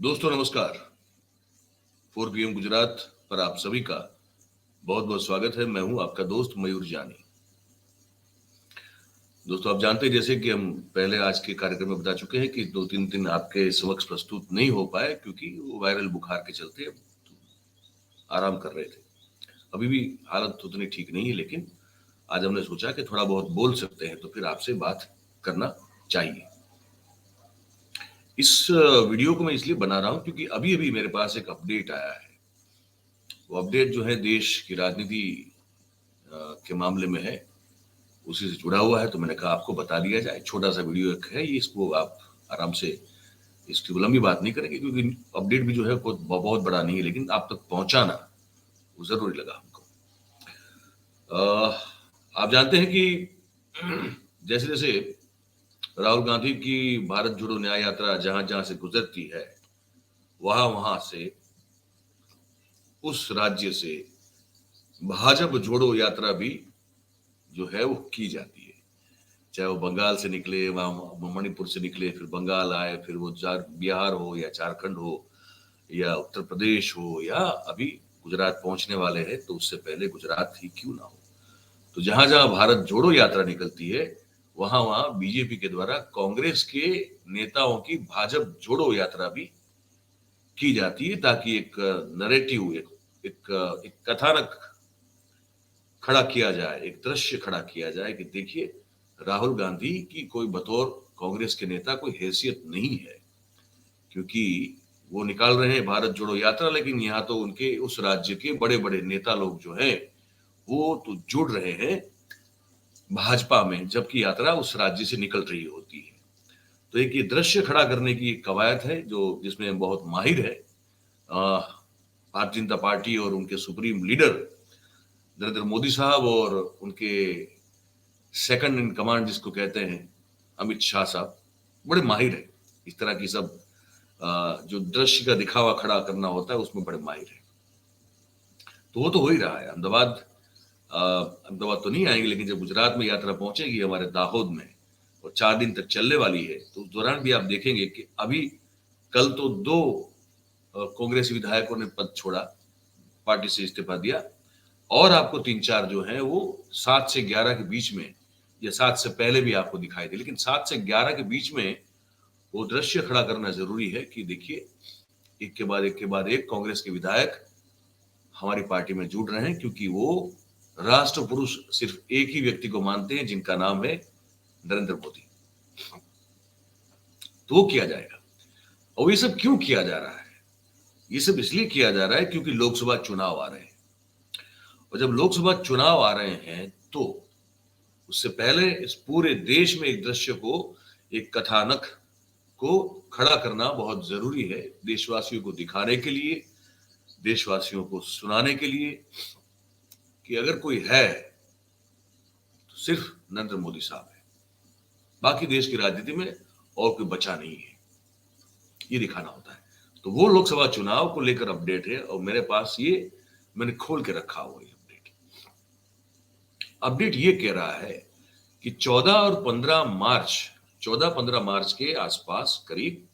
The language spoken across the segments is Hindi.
दोस्तों नमस्कार। 4 PM गुजरात पर आप सभी का बहुत बहुत स्वागत है। मैं हूं आपका दोस्त मयूर जानी। दोस्तों आप जानते हैं जैसे कि हम पहले आज के कार्यक्रम में बता चुके हैं कि 2-3 दिन आपके समक्ष प्रस्तुत नहीं हो पाए क्योंकि वो वायरल बुखार के चलते आराम कर रहे थे। अभी भी हालत उतनी ठीक नहीं है, लेकिन आज हमने सोचा कि थोड़ा बहुत बोल सकते हैं तो फिर आपसे बात करना चाहिए। इस वीडियो को मैं इसलिए बना रहा हूं क्योंकि अभी अभी मेरे पास एक अपडेट आया है। वो अपडेट जो है देश की राजनीति के मामले में है, उसी से जुड़ा हुआ है, तो मैंने कहा आपको बता दिया जाए। छोटा सा वीडियो एक है, इसको आप आराम से, इसकी लंबी बात नहीं करेंगे क्योंकि अपडेट भी जो है बहुत बड़ा नहीं है, लेकिन आप तक पहुंचाना वो जरूरी लगा हमको। आप जानते हैं कि जैसे जैसे राहुल गांधी की भारत जोड़ो न्याय यात्रा जहां जहां से गुजरती है, वहां वहां से उस राज्य से भाजपा जोड़ो यात्रा भी जो है वो की जाती है। चाहे वो बंगाल से निकले, वहां मणिपुर से निकले, फिर बंगाल आए, फिर वो बिहार हो या झारखंड हो या उत्तर प्रदेश हो या अभी गुजरात पहुंचने वाले हैं, तो उससे पहले गुजरात ही क्यों ना हो। तो जहां जहां भारत जोड़ो यात्रा निकलती है, वहां वहां बीजेपी के द्वारा कांग्रेस के नेताओं की भाजपा जोड़ो यात्रा भी की जाती है, ताकि एक नरेटिव, एक कथानक खड़ा किया जाए, एक दृश्य खड़ा किया जाए कि देखिए राहुल गांधी की कोई बतौर कांग्रेस के नेता कोई हैसियत नहीं है, क्योंकि वो निकाल रहे हैं भारत जोड़ो यात्रा, लेकिन यहाँ तो उनके उस राज्य के बड़े बड़े नेता लोग जो हैं वो तो जुड़ रहे हैं भाजपा में, जबकि यात्रा उस राज्य से निकल रही होती है। तो एक ये दृश्य खड़ा करने की एक कवायद है जो जिसमें बहुत माहिर है भारतीय जनता पार्टी और उनके सुप्रीम लीडर नरेंद्र मोदी साहब और उनके सेकंड इन कमांड जिसको कहते हैं अमित शाह साहब, बड़े माहिर है इस तरह की सब जो दृश्य का दिखावा खड़ा करना होता है उसमें बड़े माहिर है। तो वो तो हो ही रहा है। अहमदाबाद तो नहीं आएंगे, लेकिन जब गुजरात में यात्रा पहुंचेगी हमारे दाहोद में और 4 दिन तक चलने वाली है, तो उस दौरान भी आप देखेंगे कि अभी कल तो 2 कांग्रेसी विधायकों ने पद छोड़ा, पार्टी से इस्तीफा दिया, और आपको 3-4 जो है वो 7 से 11 के बीच में या 7 से पहले भी आपको दिखाई दे, लेकिन 7 से 11 के बीच में वो दृश्य खड़ा करना जरूरी है कि देखिए एक के बाद एक कांग्रेस के विधायक हमारी पार्टी में जुड़ रहे हैं, क्योंकि वो राष्ट्र पुरुष सिर्फ एक ही व्यक्ति को मानते हैं जिनका नाम है नरेंद्र मोदी। तो वो किया जाएगा। और ये सब क्यों किया जा रहा है? ये सब इसलिए किया जा रहा है क्योंकि लोकसभा चुनाव आ रहे हैं, और जब लोकसभा चुनाव आ रहे हैं तो उससे पहले इस पूरे देश में एक दृश्य को, एक कथानक को खड़ा करना बहुत जरूरी है, देशवासियों को दिखाने के लिए, देशवासियों को सुनाने के लिए कि अगर कोई है तो सिर्फ नरेंद्र मोदी साहब है, बाकी देश की राजनीति में और कोई बचा नहीं है, ये दिखाना होता है। तो वो लोकसभा चुनाव को लेकर अपडेट है और मेरे पास ये मैंने खोल के रखा हुआ है। अपडेट ये कह रहा है कि 14-15 मार्च के आसपास करीब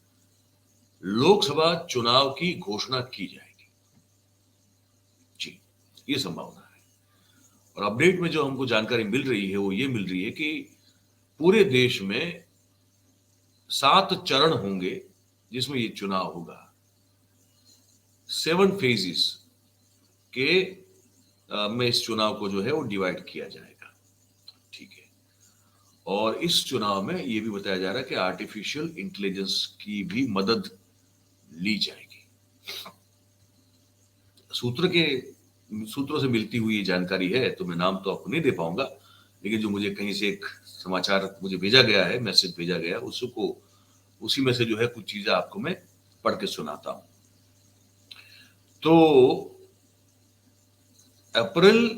लोकसभा चुनाव की घोषणा की जाएगी। जी, ये संभावना है। और अपडेट में जो हमको जानकारी मिल रही है वो ये मिल रही है कि पूरे देश में 7 चरण होंगे जिसमें ये चुनाव होगा। 7 फेजेस के में इस चुनाव को जो है वो डिवाइड किया जाएगा। ठीक है। और इस चुनाव में ये भी बताया जा रहा है कि आर्टिफिशियल इंटेलिजेंस की भी मदद ली जाएगी। सूत्रों से मिलती हुई जानकारी है, तो मैं नाम तो आपको नहीं दे पाऊंगा, लेकिन जो मुझे कहीं से एक समाचार मुझे भेजा गया है, मैसेज भेजा गया, उसी में से जो है कुछ चीजें आपको मैं पढ़ के सुनाता हूं। तो अप्रैल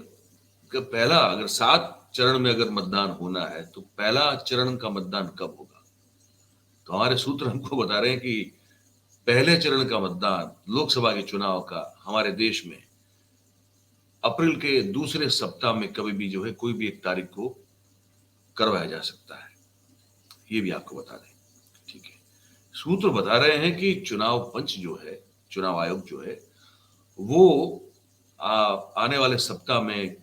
का पहला, अगर 7 चरण में अगर मतदान होना है तो पहला चरण का मतदान कब होगा? तो हमारे सूत्र हमको बता रहे हैं कि पहले चरण का मतदान लोकसभा के चुनाव का हमारे देश में अप्रैल के दूसरे सप्ताह में कभी भी जो है कोई भी एक तारीख को करवाया जा सकता है। ये भी आपको बता दें। ठीक है। सूत्र बता रहे हैं कि चुनाव पंच जो है, चुनाव आयोग जो है, वो आने वाले सप्ताह में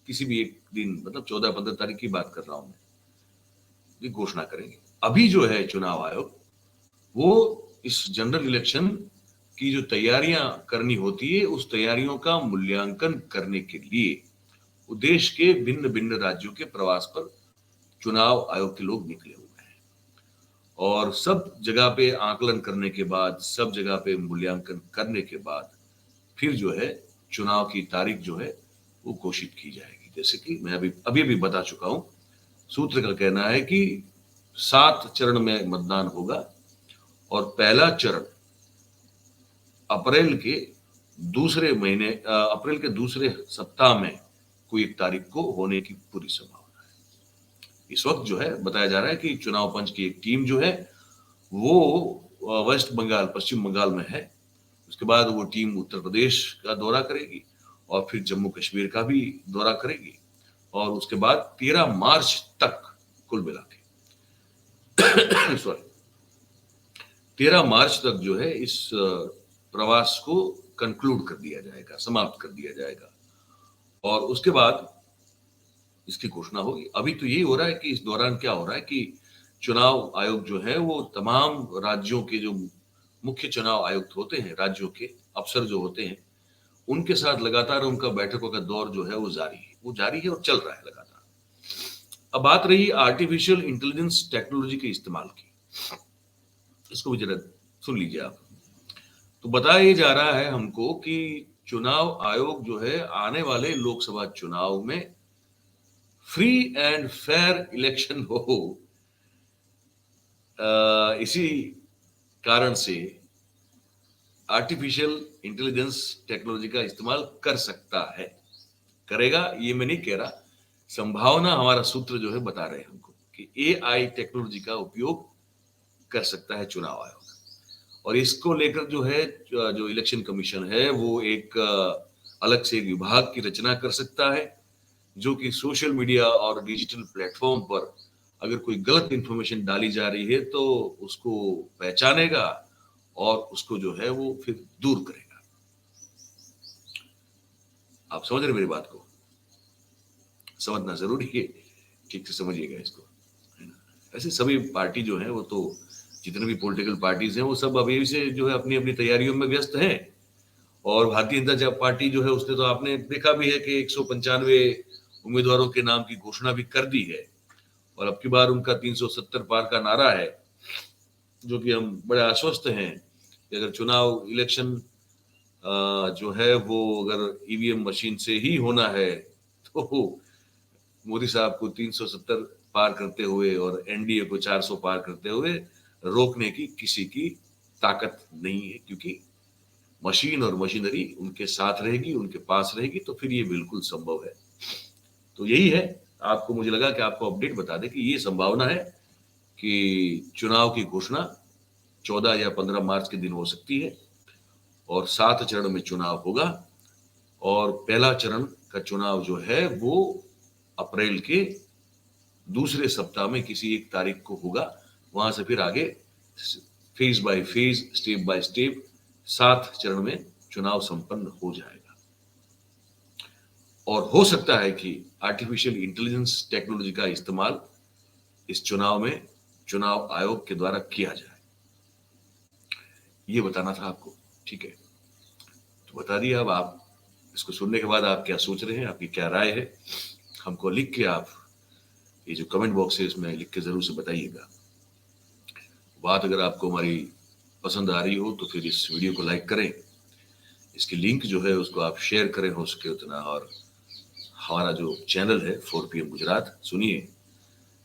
किसी भी एक दिन, मतलब 14-15 तारीख की बात कर रहा हूं मैं, ये घोषणा करेंगे। अभी जो है चुनाव आयोग, वो इस जनरल इलेक्शन की जो तैयारियां करनी होती है, उस तैयारियों का मूल्यांकन करने के लिए वो देश के भिन्न भिन्न राज्यों के प्रवास पर चुनाव आयोग के लोग निकले हुए हैं। और सब जगह पे आकलन करने के बाद, सब जगह पे मूल्यांकन करने के बाद फिर जो है चुनाव की तारीख जो है वो घोषित की जाएगी। जैसे कि मैं अभी अभी बता चुका हूं, सूत्र का कहना है कि 7 चरण में मतदान होगा और पहला चरण अप्रैल के दूसरे सप्ताह में कोई एक तारीख को होने की पूरी संभावना है। इस वक्त जो है बताया जा रहा है कि चुनाव पंच की एक टीम जो है वो वेस्ट बंगाल, पश्चिम बंगाल में है। उसके बाद वो टीम उत्तर प्रदेश का दौरा करेगी और फिर जम्मू कश्मीर का भी दौरा करेगी और उसके बाद 13 मार्च तक कुल मिला के सॉरी 13 मार्च तक जो है इस प्रवास को कंक्लूड कर दिया जाएगा, समाप्त कर दिया जाएगा और उसके बाद इसकी घोषणा होगी। अभी तो यही हो रहा है कि इस दौरान क्या हो रहा है कि चुनाव आयोग जो है वो तमाम राज्यों के जो मुख्य चुनाव आयुक्त होते हैं, राज्यों के अफसर जो होते हैं, उनके साथ लगातार उनका बैठकों का दौर जो है वो जारी है और चल रहा है लगातार। अब बात रही आर्टिफिशियल इंटेलिजेंस टेक्नोलॉजी के इस्तेमाल की, इसको भी जरा सुन लीजिए आप। तो बताया जा रहा है हमको कि चुनाव आयोग जो है आने वाले लोकसभा चुनाव में फ्री एंड फेयर इलेक्शन हो, इसी कारण से आर्टिफिशियल इंटेलिजेंस टेक्नोलॉजी का इस्तेमाल कर सकता है। करेगा ये मैं नहीं कह रहा, संभावना हमारा सूत्र जो है बता रहे हैं हमको कि एआई टेक्नोलॉजी का उपयोग कर सकता है चुनाव आयोग। और इसको लेकर जो है जो इलेक्शन कमीशन है वो एक अलग से एक विभाग की रचना कर सकता है, जो कि सोशल मीडिया और डिजिटल प्लेटफॉर्म पर अगर कोई गलत इंफॉर्मेशन डाली जा रही है तो उसको पहचानेगा और उसको जो है वो फिर दूर करेगा। आप समझ रहे मेरी बात को? समझना जरूरी है, ठीक से समझिएगा इसको। ऐसे सभी पार्टी जो है वो तो जितने भी पॉलिटिकल पार्टीज हैं वो सब अभी से जो है अपनी अपनी तैयारियों में व्यस्त हैं। और भारतीय जनता पार्टी जो है उसने तो आपने देखा भी है कि 195 उम्मीदवारों के नाम की घोषणा भी कर दी है और अब की बार उनका 370 पार का नारा है, जो कि हम बड़े आश्वस्त हैं कि अगर चुनाव इलेक्शन जो है वो अगर ईवीएम मशीन से ही होना है तो मोदी साहब को 370 पार करते हुए और एनडीए को 400 पार करते हुए रोकने की किसी की ताकत नहीं है, क्योंकि मशीन और मशीनरी उनके साथ रहेगी, उनके पास रहेगी, तो फिर ये बिल्कुल संभव है। तो यही है, आपको मुझे लगा कि आपको अपडेट बता दें कि ये संभावना है कि चुनाव की घोषणा 14 या 15 मार्च के दिन हो सकती है और 7 चरण में चुनाव होगा और पहला चरण का चुनाव जो है वो अप्रैल के दूसरे सप्ताह में किसी एक तारीख को होगा। वहां से फिर आगे phase by phase, step by step 7 चरण में चुनाव संपन्न हो जाएगा। और हो सकता है कि आर्टिफिशियल इंटेलिजेंस टेक्नोलॉजी का इस्तेमाल इस चुनाव में चुनाव आयोग के द्वारा किया जाए। ये बताना था आपको, ठीक है? तो बता दिया। अब आप इसको सुनने के बाद आप क्या सोच रहे हैं, आपकी क्या राय है, हमको लिख के आप ये जो कमेंट बॉक्स है इसमें लिख के जरूर से बताइएगा। बात अगर आपको हमारी पसंद आ रही हो तो फिर इस वीडियो को लाइक करें, इसकी लिंक जो है उसको आप शेयर करें हो सके उतना, और हमारा जो चैनल है 4PM गुजरात सुनिए।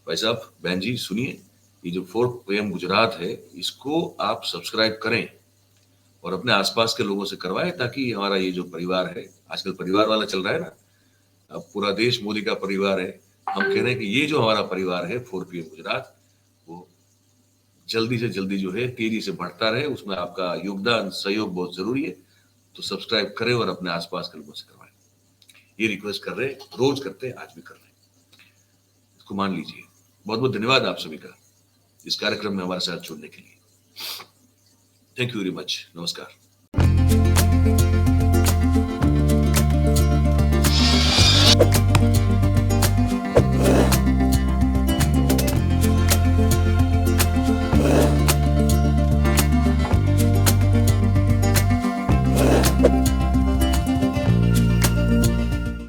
भाई साहब, बहन जी सुनिए, ये जो 4PM गुजरात है इसको आप सब्सक्राइब करें और अपने आसपास के लोगों से करवाएं, ताकि हमारा ये जो परिवार है, आजकल परिवार वाला चल रहा है ना, अब पूरा देश मोदी का परिवार है, हम कह रहे हैं कि ये जो हमारा परिवार है 4PM गुजरात, वो जल्दी से जल्दी जो है तेजी से बढ़ता रहे। उसमें आपका योगदान, सहयोग बहुत जरूरी है। तो सब्सक्राइब करें और अपने आसपास के लोगों से करवाएं। ये रिक्वेस्ट कर रहे हैं, रोज करते हैं, आज भी कर रहे हैं, इसको मान लीजिए। बहुत बहुत धन्यवाद आप सभी का इस कार्यक्रम में हमारे साथ जुड़ने के लिए। Thank you very much. नमस्कार।